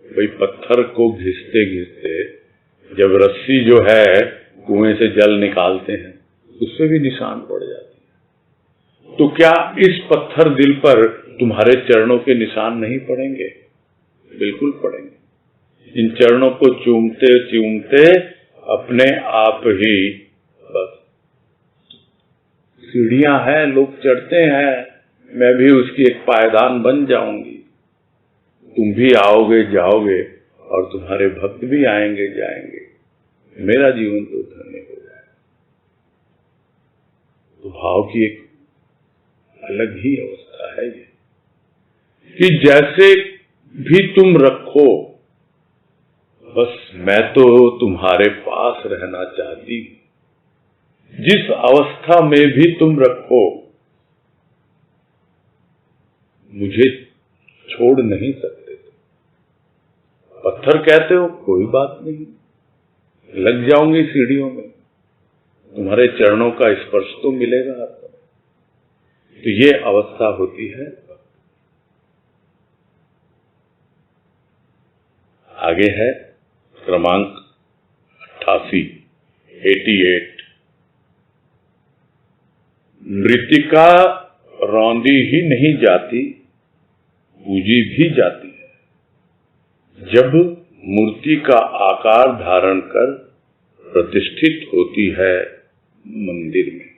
भाई पत्थर को घिसते घिसते जब रस्सी जो है कुएं से जल निकालते हैं, उससे भी निशान पड़ जाती है। तो क्या इस पत्थर दिल पर तुम्हारे चरणों के निशान नहीं पड़ेंगे? बिल्कुल पड़ेंगे। इन चरणों को चूमते चूमते अपने आप ही बस सीढ़ियां हैं, लोग चढ़ते हैं, मैं भी उसकी एक पायदान बन जाऊंगी। तुम भी आओगे जाओगे और तुम्हारे भक्त भी आएंगे जाएंगे, मेरा जीवन तो धन्य हो जाए। तो भाव की एक अलग ही अवस्था है ये, कि जैसे भी तुम रखो, बस मैं तो तुम्हारे पास रहना चाहती हूं। जिस अवस्था में भी तुम रखो, मुझे छोड़ नहीं सकते। पत्थर कहते हो, कोई बात नहीं, लग जाऊंगी सीढ़ियों में, तुम्हारे चरणों का स्पर्श तो मिलेगा आपको। तो ये अवस्था होती है। आगे है क्रमांक 88। मृत्तिका रौंदी ही नहीं जाती, पूजी भी जाती है। जब मूर्ति का आकार धारण कर प्रतिष्ठित होती है मंदिर में।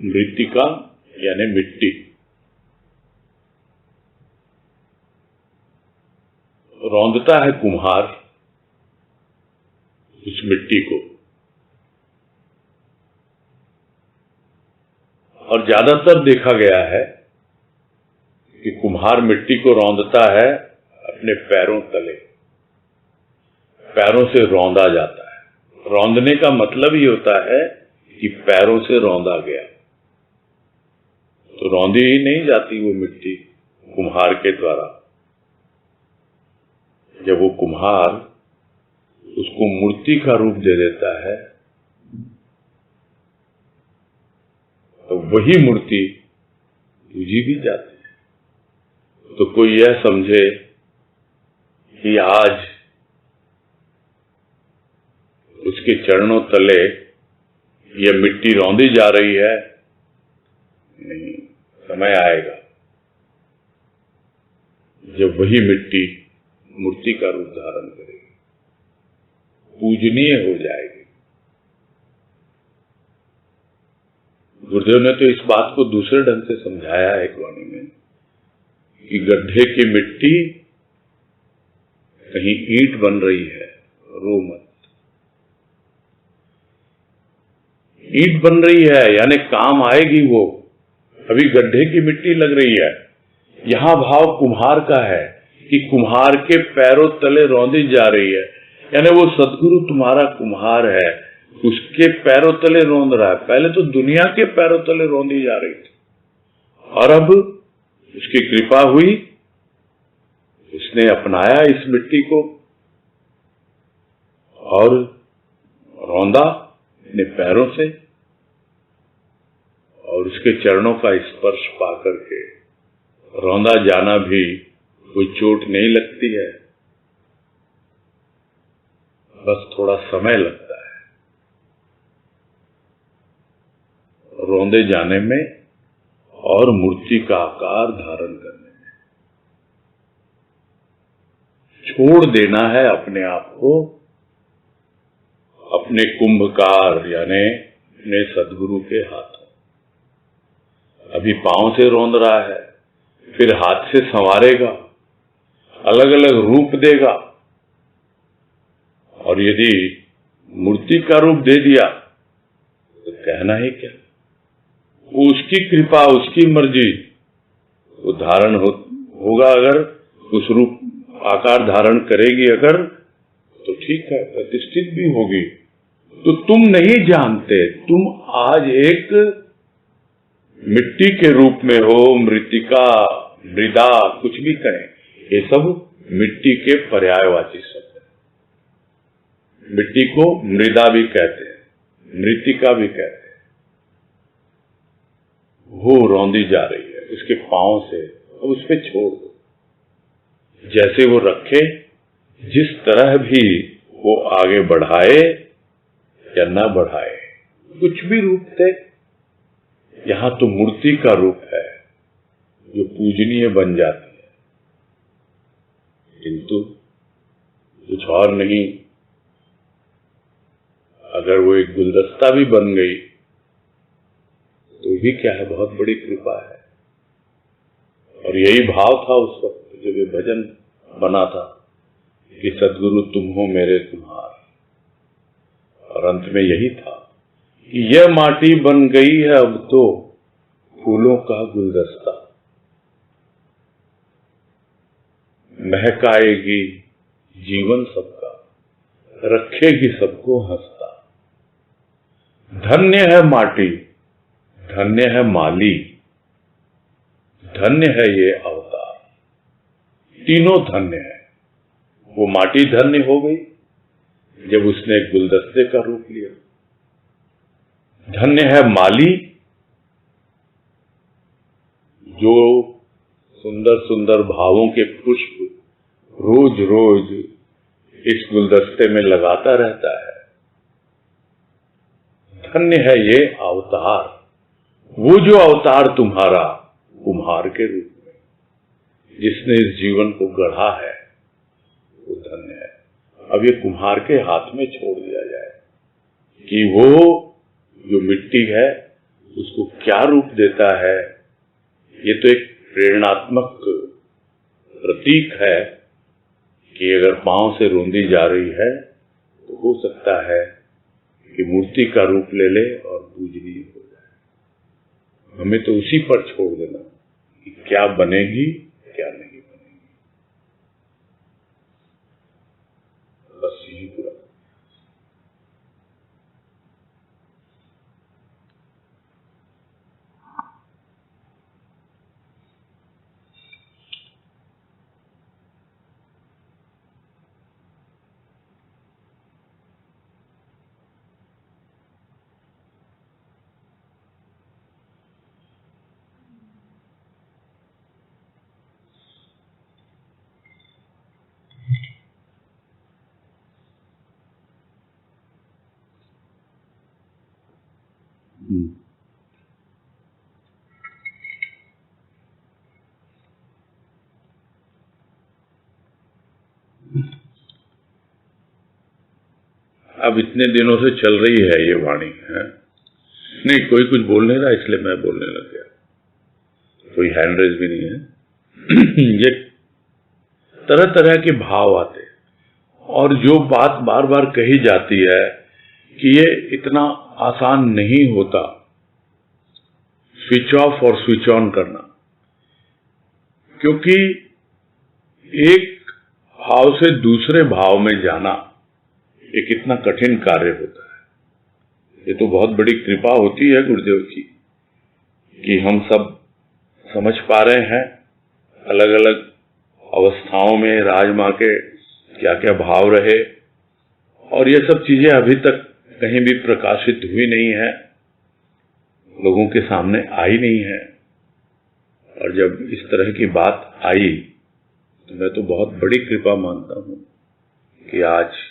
मृत्तिका यानी मिट्टी, रौंदता है कुम्हार उस मिट्टी को, और ज्यादातर देखा गया है कि कुम्हार मिट्टी को रौंदता है अपने पैरों तले, पैरों से रौंदा जाता है। रौंदने का मतलब ही होता है कि पैरों से रौंदा गया। तो रौंदी ही नहीं जाती वो मिट्टी कुम्हार के द्वारा। जब वो कुम्हार उसको मूर्ति का रूप दे देता है, तो वही मूर्ति पूजी भी जाती है। तो कोई यह समझे कि आज उसके चरणों तले यह मिट्टी रौंदी जा रही है, नहीं, समय आएगा जब वही मिट्टी मूर्ति का रूप धारण करेगी, पूजनीय हो जाएगी। गुरुदेव ने तो इस बात को दूसरे ढंग से समझाया है एक वाणी में कि गड्ढे की मिट्टी कहीं ईंट बन रही है, रो मत। ईंट बन रही है यानी काम आएगी वो, अभी गड्ढे की मिट्टी लग रही है। यहां भाव कुम्हार का है कि कुम्हार के पैरों तले रौंदी जा रही है, यानी वो सदगुरु तुम्हारा कुम्हार है, उसके पैरों तले रौंद रहा है। पहले तो दुनिया के पैरों तले रौंदी जा रही थी, और अब उसकी कृपा हुई, उसने अपनाया इस मिट्टी को और रौंदा अपने पैरों से, और उसके चरणों का स्पर्श पाकर के रौंदा जाना भी कोई चोट नहीं लगती है, बस थोड़ा समय लगता है रौंदे जाने में और मूर्ति का आकार धारण करने में। छोड़ देना है अपने आप को अपने कुंभकार यानी अपने सदगुरु के हाथों। अभी पांव से रौंद रहा है, फिर हाथ से संवारेगा, अलग अलग रूप देगा, और यदि मूर्ति का रूप दे दिया तो कहना ही क्या। वो उसकी कृपा, उसकी मर्जी, वो धारण होगा। अगर उस रूप आकार धारण करेगी अगर, तो ठीक है, प्रतिष्ठित भी होगी। तो तुम नहीं जानते, तुम आज एक मिट्टी के रूप में हो, मृत्तिका, मृदा, कुछ भी कहें, ये सब मिट्टी के पर्यायवाची शब्द है। मिट्टी को मृदा भी कहते हैं, मृत्तिका भी कहते हैं। वो रौंदी जा रही है उसके पांव से, अब उस पे छोड़ दो, जैसे वो रखे, जिस तरह भी वो आगे बढ़ाए या न बढ़ाए, कुछ भी रूप दे। यहां तो मूर्ति का रूप है जो पूजनीय बन जाती है, किंतु कुछ और नहीं। अगर वो एक गुलदस्ता भी बन गई तो भी क्या है, बहुत बड़ी कृपा है। और यही भाव था उस वक्त जब ये भजन बना था कि सदगुरु तुम हो मेरे कुम्हार, और अंत में यही था, यह माटी बन गई है अब तो फूलों का गुलदस्ता, महकाएगी जीवन सबका, रखेगी सबको हंसता। धन्य है माटी, धन्य है माली, धन्य है ये अवतार, तीनों धन्य है। वो माटी धन्य हो गई जब उसने एक गुलदस्ते का रूप लिया। धन्य है माली, जो सुंदर सुंदर भावों के पुष्प रोज रोज इस गुलदस्ते में लगाता रहता है। धन्य है ये अवतार, वो जो अवतार तुम्हारा कुम्हार के रूप में, जिसने इस जीवन को गढ़ा है, वो धन्य है। अब ये कुम्हार के हाथ में छोड़ दिया जाए कि वो जो मिट्टी है उसको क्या रूप देता है। ये तो एक प्रेरणात्मक प्रतीक है कि अगर पांव से रोंदी जा रही है तो हो सकता है कि मूर्ति का रूप ले ले और पूजनीय हो जाए। हमें तो उसी पर छोड़ देना कि क्या बनेगी क्या नहीं बनेगी, बस यही पूरा। अब इतने दिनों से चल रही है ये वाणी है, नहीं कोई कुछ बोल नहीं रहा इसलिए मैं बोलने लग गया, कोई हैंड रेज भी नहीं है। ये तरह तरह के भाव आते और जो बात बार बार कही जाती है कि ये इतना आसान नहीं होता स्विच ऑफ और स्विच ऑन करना, क्योंकि एक भाव से दूसरे भाव में जाना ये कितना कठिन कार्य होता है। ये तो बहुत बड़ी कृपा होती है गुरुदेव की कि हम सब समझ पा रहे हैं अलग अलग अवस्थाओं में राजमां के क्या क्या भाव रहे, और ये सब चीजें अभी तक कहीं भी प्रकाशित हुई नहीं है, लोगों के सामने आई नहीं है। और जब इस तरह की बात आई तो मैं तो बहुत बड़ी कृपा मानता हूं कि आज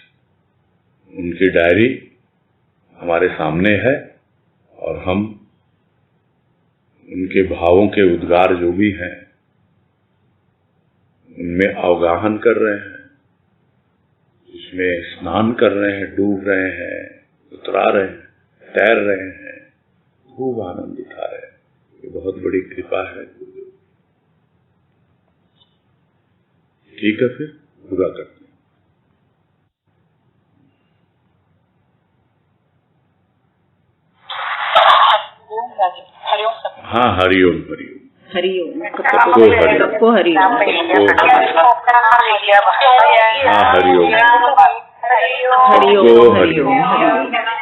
उनकी डायरी हमारे सामने है और हम उनके भावों के उद्गार जो भी हैं उनमें अवगाहन कर रहे हैं, इसमें स्नान कर रहे हैं, डूब रहे हैं, उतरा रहे हैं, तैर रहे हैं, खूब आनंद उठा रहे हैं। ये बहुत बड़ी कृपा है। ठीक है, फिर पूरा करते हैं। हाँ, हरिओम हरिओम हरिओम सबको हरिओम, सबको हरिओम। हाँ हरिओम हरिओम हरिओम हरिओम।